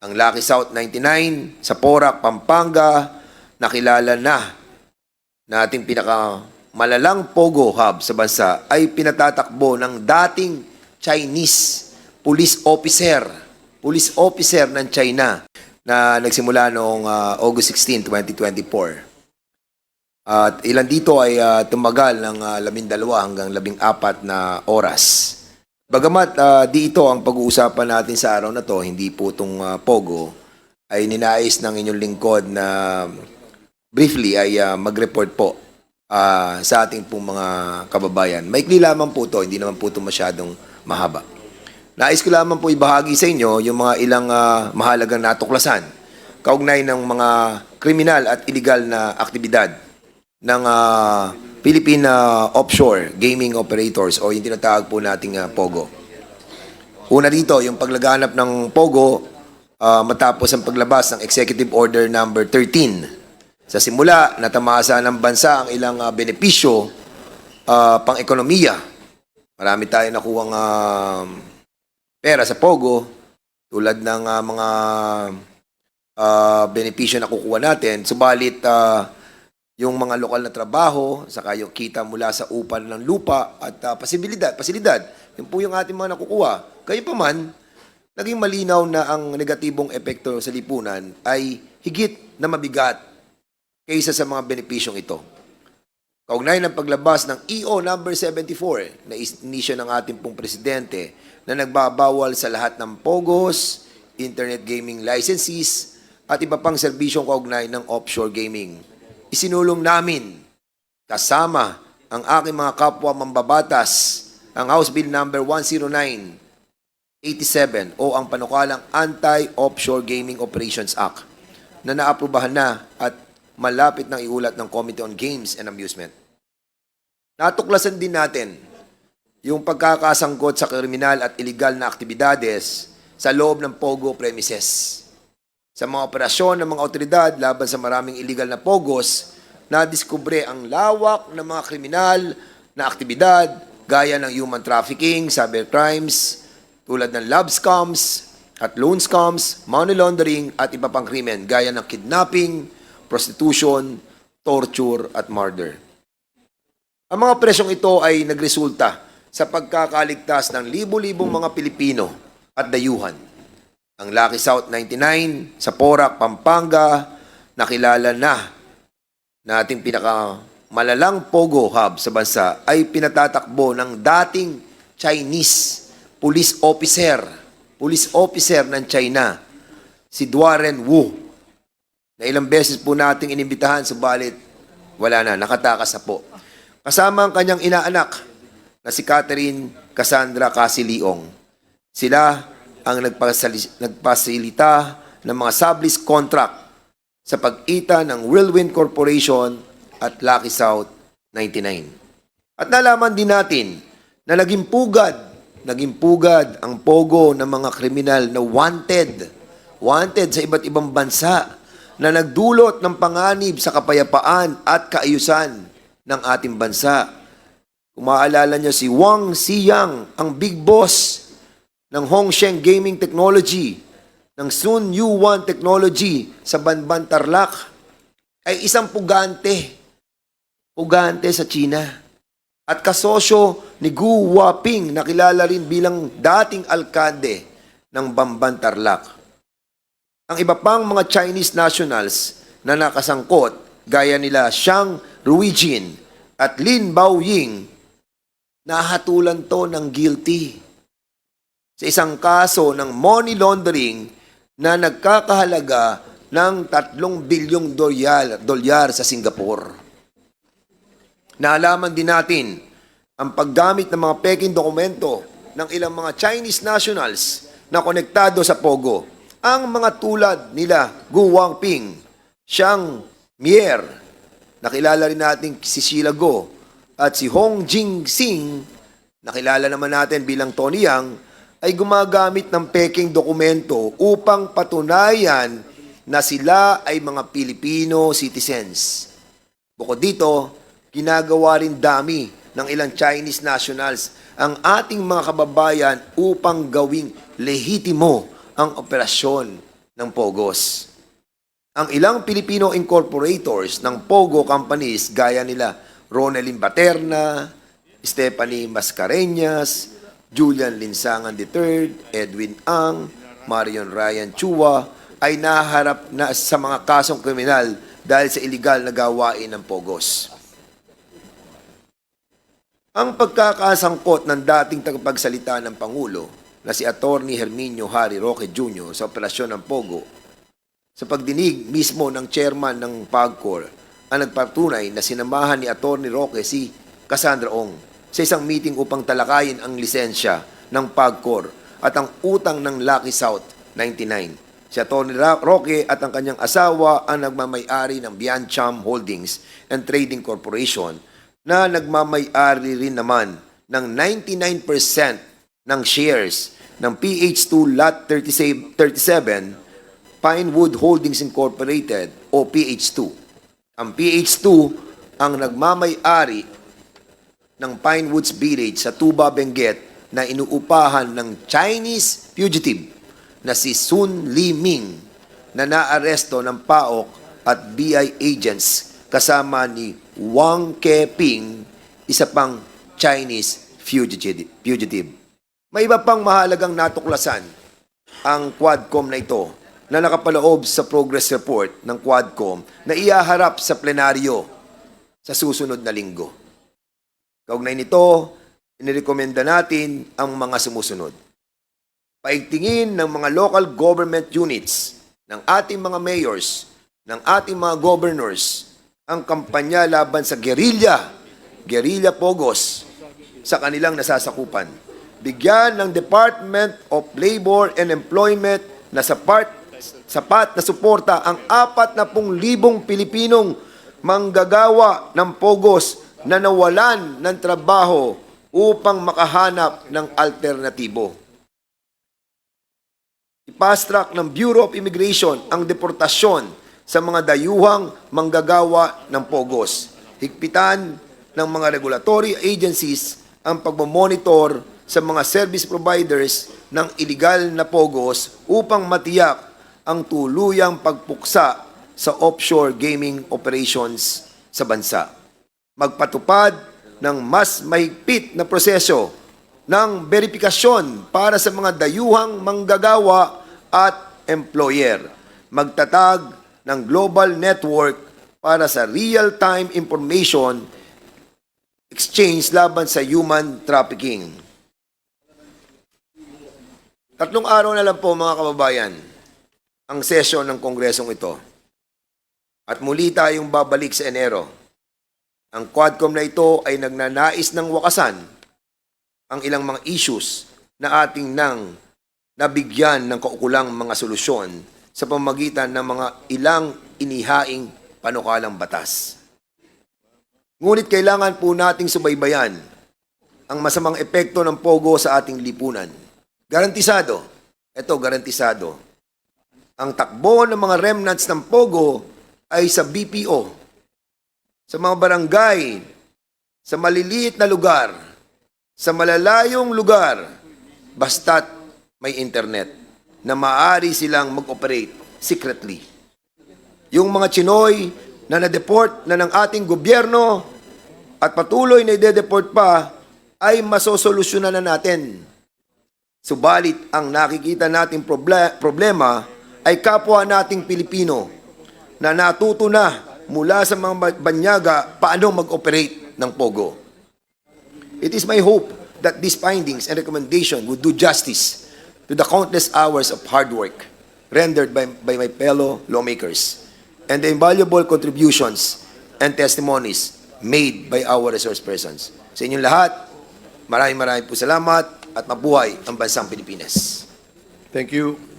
Ang Lucky South 99 sa Porac, Pampanga, nakilala na ating pinakamalalang Pogo Hub sa bansa ay pinatatakbo ng dating Chinese police officer ng China na nagsimula noong August 16, 2024. At ilan dito ay tumagal ng 12 hanggang 14 na oras. Bagamat di ito ang pag-uusapan natin sa araw na to, hindi po itong Pogo, ay ninais ng inyong lingkod na briefly ay mag-report po sa ating pong mga kababayan. Maikli lamang po ito, hindi naman po ito masyadong mahaba. Nais ko lamang po ibahagi sa inyo yung mga ilang mahalagang natuklasan kaugnay ng mga kriminal at illegal na aktibidad ng Philippine offshore gaming operators o yung tinatawag po nating Pogo. Una dito, yung paglaganap ng Pogo matapos ang paglabas ng Executive Order number 13. Sa simula, natamasa ng bansa ang ilang benepisyo pang-ekonomiya. Marami tayo nakuhang pera sa Pogo tulad ng mga benepisyo na kukuha natin. Subalit, yung mga lokal na trabaho, saka yung kita mula sa upa ng lupa at pasilidad. Yun po yung ating mga nakukuha. Kayo pa man, naging malinaw na ang negatibong epekto sa lipunan ay higit na mabigat kaysa sa mga benepisyong ito. Kaugnay ng paglabas ng EO number 74 na inisyo ng ating pong presidente na nagbabawal sa lahat ng POGOs, internet gaming licenses at iba pang serbisyong kaugnay ng offshore gaming. Isinulong namin kasama ang aking mga kapwa mambabatas ang House Bill number 10987 o ang panukalang Anti-Offshore Gaming Operations Act na naaprubahan na at malapit ng iulat ng Committee on Games and Amusement. Natuklasan din natin yung pagkakasangkot sa kriminal at illegal na aktibidades sa loob ng Pogo premises. Sa mga operasyon ng mga otoridad laban sa maraming illegal na Pogos, nadiskubre ang lawak ng mga kriminal na aktibidad gaya ng human trafficking, cybercrimes, tulad ng love scams at loan scams, money laundering at iba pang krimen gaya ng kidnapping, prostitution, torture at murder. Ang mga presyong ito ay nagresulta sa pagkakaligtas ng libo-libong mga Pilipino at dayuhan. Ang Lucky South 99 sa Porac, Pampanga, nakilala na ating pinakamalalang Pogo Hub sa bansa ay pinatatakbo ng dating Chinese police officer ng China, si Duaren Wu, na ilang beses po nating inimbitahan, subalit wala na, nakatakas na po. Kasama ang kanyang inaanak na si Catherine Cassandra Casiliong. Sila ang nagpasilita ng mga sublease contract sa pag-ita ng Whirlwind Corporation at Lucky South 99. At nalaman din natin na naging pugad ang Pogo ng mga kriminal na wanted sa iba't ibang bansa na nagdulot ng panganib sa kapayapaan at kaayusan ng ating bansa. Kung maaalala niyo si Wang Xiyang, ang big boss ng Hongsheng Gaming Technology, ng Sun Yuan Technology sa Banban, Tarlac, ay isang pugante sa China. At kasosyo ni Gu Waping na kilala rin bilang dating alkalde ng Bamban, Tarlac. Ang iba pang mga Chinese nationals na nakasangkot, gaya nila Xiang Ruijin at Lin Baoying, nahatulan to ng guilty sa isang kaso ng money laundering na nagkakahalaga ng 3 bilyong dolyar sa Singapore. Naalaman din natin ang paggamit ng mga peking dokumento ng ilang mga Chinese nationals na konektado sa Pogo. Ang mga tulad nila Gu Wangping, Xiang Mier, nakilala rin natin si Sheila Go, at si Hong Jing-sing, nakilala naman natin bilang Tony Yang, ay gumagamit ng peking dokumento upang patunayan na sila ay mga Filipino citizens. Bukod dito, ginagawa rin dami ng ilang Chinese nationals ang ating mga kababayan upang gawing lehitimo ang operasyon ng Pogos. Ang ilang Filipino incorporators ng Pogo companies gaya nila Ronelyn Baterna, Stephanie Mascareñas, Julian Linsangan III, Edwin Ang, Marion Ryan Chua ay naharap na sa mga kasong kriminal dahil sa iligal na gawain ng Pogos. Ang pagkakasangkot ng dating tagapagsalita ng Pangulo na si Attorney Herminio Harry Roque Jr. sa operasyon ng Pogo sa pagdinig mismo ng chairman ng PAGCOR ang nagpatunay na sinamahan ni Attorney Roque si Cassandra Ong sa isang meeting upang talakayin ang lisensya ng PAGCOR at ang utang ng Lucky South 99. Si Atty. Roque at ang kanyang asawa ang nagmamay-ari ng Biancham Holdings and Trading Corporation na nagmamay-ari rin naman ng 99% ng shares ng PH2 Lot 37 Pinewood Holdings Incorporated o PH2. Ang PH2 ang nagmamay-ari ng Pinewoods Village sa Tuba, Benguet na inuupahan ng Chinese fugitive na si Sun Li Ming na naaresto ng PAOK at BI agents kasama ni Wang Keping, isa pang Chinese fugitive. May iba pang mahalagang natuklasan ang Quadcom na ito na nakapaloob sa progress report ng Quadcom na ihaharap sa plenaryo sa susunod na linggo. Kaugnay nito, inirekomenda natin ang mga sumusunod. Paigtingin ng mga local government units, ng ating mga mayors, ng ating mga governors, ang kampanya laban sa guerrilla Pogos sa kanilang nasasakupan. Bigyan ng Department of Labor and Employment na sapat na suporta ang 40,000 Pilipinong manggagawa ng Pogos na nawalan ng trabaho upang makahanap ng alternatibo. I-fast-track ng Bureau of Immigration ang deportasyon sa mga dayuhang manggagawa ng Pogos. Higpitan ng mga regulatory agencies ang pagmamonitor sa mga service providers ng iligal na Pogos upang matiyak ang tuluyang pagpuksa sa offshore gaming operations sa bansa. Magpatupad ng mas mahigpit na proseso ng verifikasyon para sa mga dayuhang manggagawa at employer. Magtatag ng global network para sa real-time information exchange laban sa human trafficking. 3 araw na lang po mga kababayan ang sesyon ng kongresong ito. At muli tayong babalik sa Enero. Ang Quadcom na ito ay nagnanais ng wakasan ang ilang mga issues na ating nang nabigyan ng kaukulang mga solusyon sa pamamagitan ng mga ilang inihaing panukalang batas. Ngunit kailangan po nating subaybayan ang masamang epekto ng Pogo sa ating lipunan. Garantisado, garantisado, ang takbo ng mga remnants ng Pogo ay sa BPO, sa mga barangay, sa maliliit na lugar, sa malalayong lugar, basta't may internet na maaari silang mag-operate secretly. Yung mga Chinoy na na-deport na ng ating gobyerno at patuloy na ide-deport pa ay masosolusyonan na natin. Subalit ang nakikita nating problema ay kapwa nating Pilipino na natuto na mula sa mga banyaga paano mag-operate ng Pogo. It is my hope that these findings and recommendations would do justice to the countless hours of hard work rendered by my fellow lawmakers and the invaluable contributions and testimonies made by our resource persons. Sa inyong lahat, maraming po salamat at mabuhay ang bansang Pilipinas. Thank you.